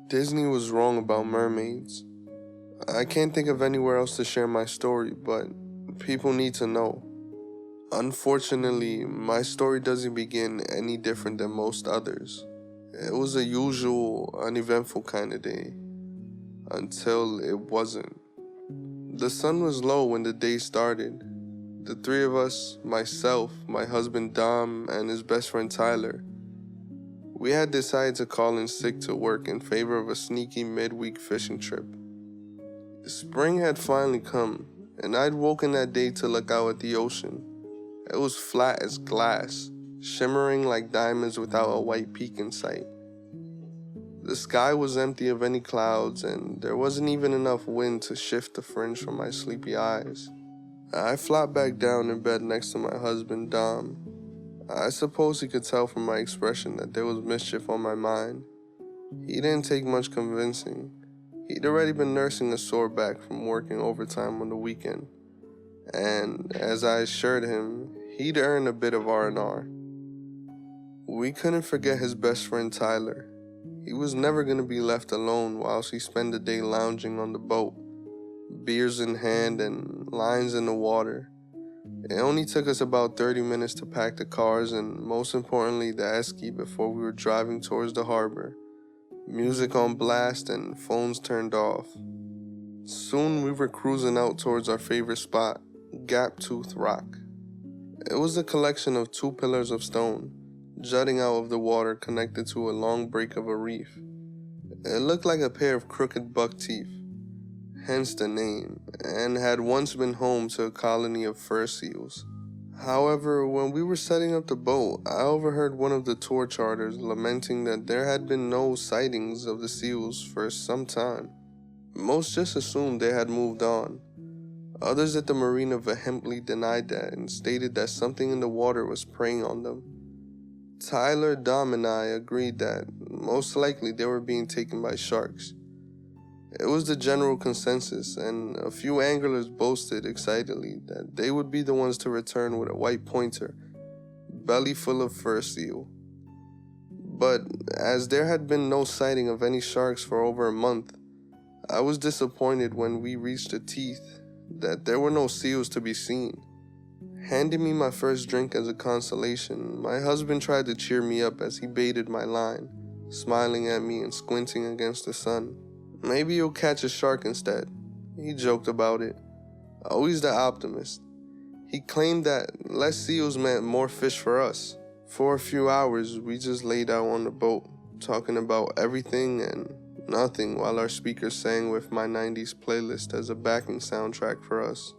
Disney was wrong about mermaids. I can't think of anywhere else to share my story, but people need to know. Unfortunately, my story doesn't begin any different than most others. It was a usual, uneventful kind of day, until it wasn't. The sun was low when the day started. The three of us, myself, my husband Dom, and his best friend Tyler, we had decided to call in sick to work in favor of a sneaky midweek fishing trip. Spring had finally come, and I'd woken that day to look out at the ocean. It was flat as glass, shimmering like diamonds without a white peak in sight. The sky was empty of any clouds, and there wasn't even enough wind to shift the fringe from my sleepy eyes. I flopped back down in bed next to my husband, Dom. I suppose he could tell from my expression that there was mischief on my mind. He didn't take much convincing. He'd already been nursing a sore back from working overtime on the weekend, and as I assured him, he'd earned a bit of R&R. We couldn't forget his best friend Tyler. He was never going to be left alone whilst he spent the day lounging on the boat, beers in hand and lines in the water. It only took us about 30 minutes to pack the cars and, most importantly, the esky before we were driving towards the harbor, music on blast and phones turned off. Soon we were cruising out towards our favorite spot, Gap-Tooth Rock. It was a collection of two pillars of stone, jutting out of the water connected to a long break of a reef. It looked like a pair of crooked buck teeth, hence the name, and had once been home to a colony of fur seals. However, when we were setting up the boat, I overheard one of the tour charters lamenting that there had been no sightings of the seals for some time. Most just assumed they had moved on. Others at the marina vehemently denied that and stated that something in the water was preying on them. Tyler, Dom, and I agreed that most likely they were being taken by sharks. It was the general consensus, and a few anglers boasted excitedly that they would be the ones to return with a white pointer, belly full of fur seal. But as there had been no sighting of any sharks for over a month, I was disappointed when we reached the teeth that there were no seals to be seen. Handing me my first drink as a consolation, my husband tried to cheer me up as he baited my line, smiling at me and squinting against the sun. "Maybe you'll catch a shark instead," he joked about it. Always the optimist. He claimed that less seals meant more fish for us. For a few hours, we just laid out on the boat, talking about everything and nothing while our speakers sang with my 90s playlist as a backing soundtrack for us.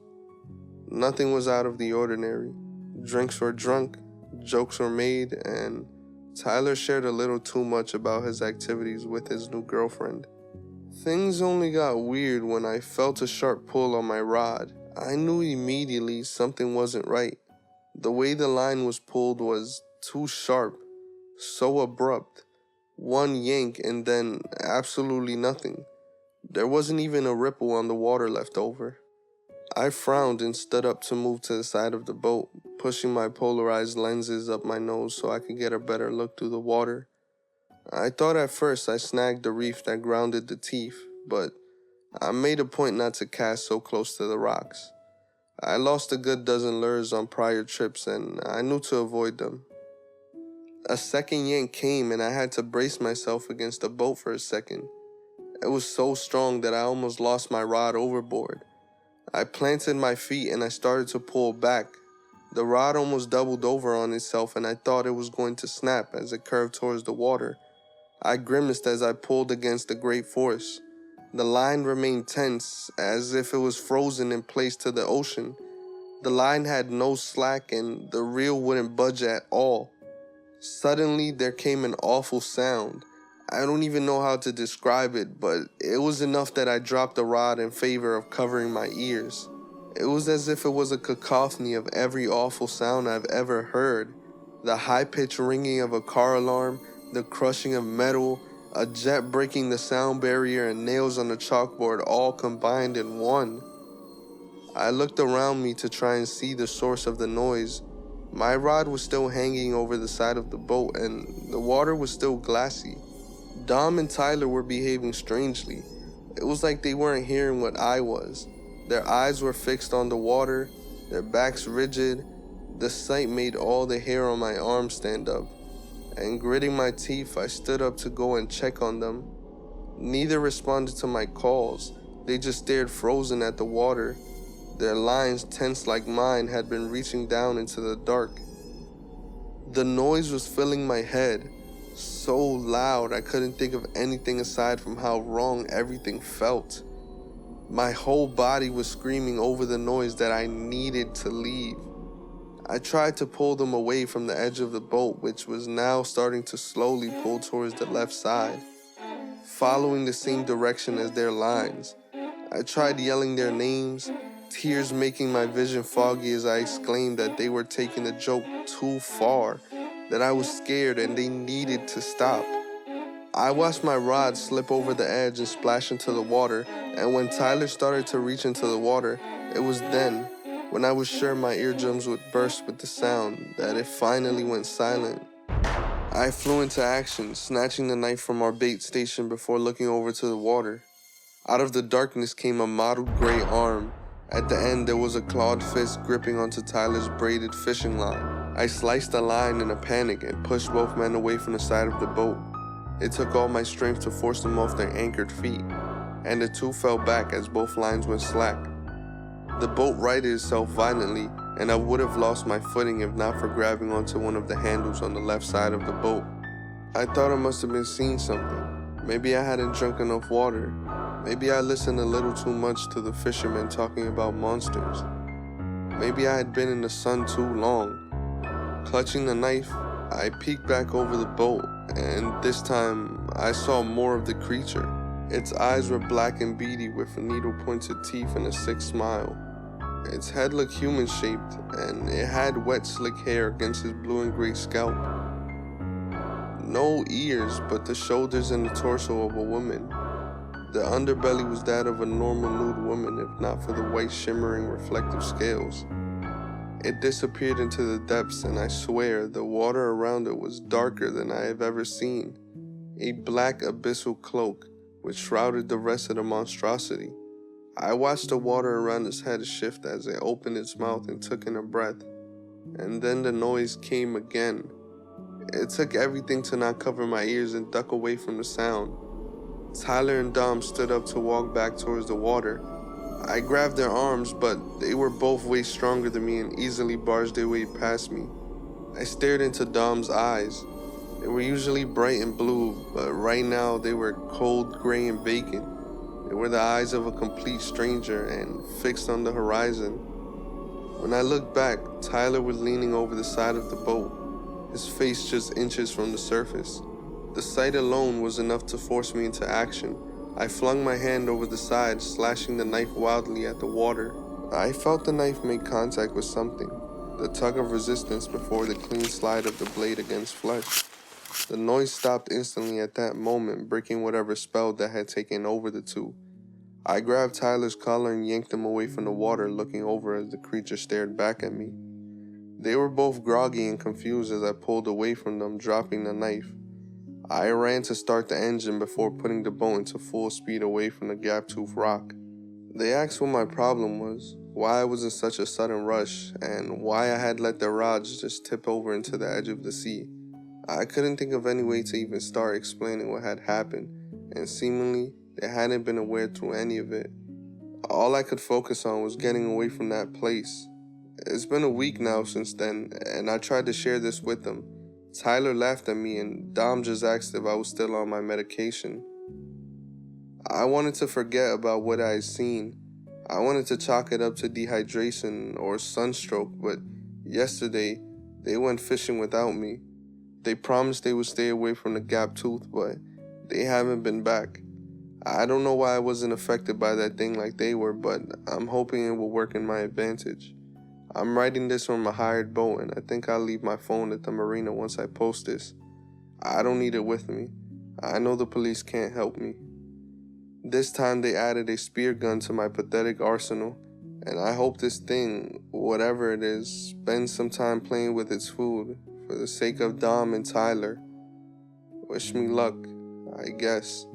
Nothing was out of the ordinary. Drinks were drunk, jokes were made, and Tyler shared a little too much about his activities with his new girlfriend. Things only got weird when I felt a sharp pull on my rod. I knew immediately something wasn't right. The way the line was pulled was too sharp, so abrupt. One yank and then absolutely nothing. There wasn't even a ripple on the water left over. I frowned and stood up to move to the side of the boat, pushing my polarized lenses up my nose so I could get a better look through the water. I thought at first I snagged the reef that grounded the teeth, but I made a point not to cast so close to the rocks. I lost a good dozen lures on prior trips and I knew to avoid them. A second yank came and I had to brace myself against the boat for a second. It was so strong that I almost lost my rod overboard. I planted my feet and I started to pull back. The rod almost doubled over on itself and I thought it was going to snap as it curved towards the water. I grimaced as I pulled against the great force. The line remained tense, as if it was frozen in place to the ocean. The line had no slack and the reel wouldn't budge at all. Suddenly, there came an awful sound. I don't even know how to describe it, but it was enough that I dropped the rod in favor of covering my ears. It was as if it was a cacophony of every awful sound I've ever heard. The high-pitched ringing of a car alarm, the crushing of metal, a jet breaking the sound barrier, and nails on the chalkboard all combined in one. I looked around me to try and see the source of the noise. My rod was still hanging over the side of the boat, and the water was still glassy. Dom and Tyler were behaving strangely. It was like they weren't hearing what I was. Their eyes were fixed on the water, their backs rigid. The sight made all the hair on my arm stand up, and gritting my teeth, I stood up to go and check on them. Neither responded to my calls. They just stared frozen at the water. Their lines, tense like mine, had been reaching down into the dark. The noise was filling my head, so loud I couldn't think of anything aside from how wrong everything felt. My whole body was screaming over the noise that I needed to leave. I tried to pull them away from the edge of the boat, which was now starting to slowly pull towards the left side, following the same direction as their lines. I tried yelling their names, tears making my vision foggy as I exclaimed that they were taking the joke too far, that I was scared and they needed to stop. I watched my rod slip over the edge and splash into the water, and when Tyler started to reach into the water, it was then, when I was sure my eardrums would burst with the sound, that it finally went silent. I flew into action, snatching the knife from our bait station before looking over to the water. Out of the darkness came a mottled gray arm. At the end, there was a clawed fist gripping onto Tyler's braided fishing line. I sliced the line in a panic and pushed both men away from the side of the boat. It took all my strength to force them off their anchored feet, and the two fell back as both lines went slack. The boat righted itself violently, and I would have lost my footing if not for grabbing onto one of the handles on the left side of the boat. I thought I must have been seeing something. Maybe I hadn't drunk enough water. Maybe I listened a little too much to the fishermen talking about monsters. Maybe I had been in the sun too long. Clutching the knife, I peeked back over the boat, and this time I saw more of the creature. Its eyes were black and beady with needle-pointed teeth and a sick smile. Its head looked human-shaped, and it had wet, slick hair against its blue and gray scalp. No ears, but the shoulders and the torso of a woman. The underbelly was that of a normal nude woman, if not for the white shimmering reflective scales. It disappeared into the depths, and I swear the water around it was darker than I have ever seen. A black abyssal cloak, which shrouded the rest of the monstrosity. I watched the water around its head shift as it opened its mouth and took in a breath. And then the noise came again. It took everything to not cover my ears and duck away from the sound. Tyler and Dom stood up to walk back towards the water. I grabbed their arms, but they were both way stronger than me and easily barged their way past me. I stared into Dom's eyes. They were usually bright and blue, but right now they were cold, gray, and vacant. They were the eyes of a complete stranger and fixed on the horizon. When I looked back, Tyler was leaning over the side of the boat, his face just inches from the surface. The sight alone was enough to force me into action. I flung my hand over the side, slashing the knife wildly at the water. I felt the knife make contact with something, the tug of resistance before the clean slide of the blade against flesh. The noise stopped instantly at that moment, breaking whatever spell that had taken over the two. I grabbed Tyler's collar and yanked him away from the water, looking over as the creature stared back at me. They were both groggy and confused as I pulled away from them, dropping the knife. I ran to start the engine before putting the boat into full speed away from the gap-toothed rock. They asked what my problem was, why I was in such a sudden rush, and why I had let the rods just tip over into the edge of the sea. I couldn't think of any way to even start explaining what had happened, and seemingly they hadn't been aware through any of it. All I could focus on was getting away from that place. It's been a week now since then, and I tried to share this with them. Tyler laughed at me, and Dom just asked if I was still on my medication. I wanted to forget about what I had seen. I wanted to chalk it up to dehydration or sunstroke, but yesterday, they went fishing without me. They promised they would stay away from the gap tooth, but they haven't been back. I don't know why I wasn't affected by that thing like they were, but I'm hoping it will work in my advantage. I'm writing this from a hired boat, and I think I'll leave my phone at the marina once I post this. I don't need it with me. I know the police can't help me. This time they added a spear gun to my pathetic arsenal, and I hope this thing, whatever it is, spends some time playing with its food for the sake of Dom and Tyler. Wish me luck. I guess.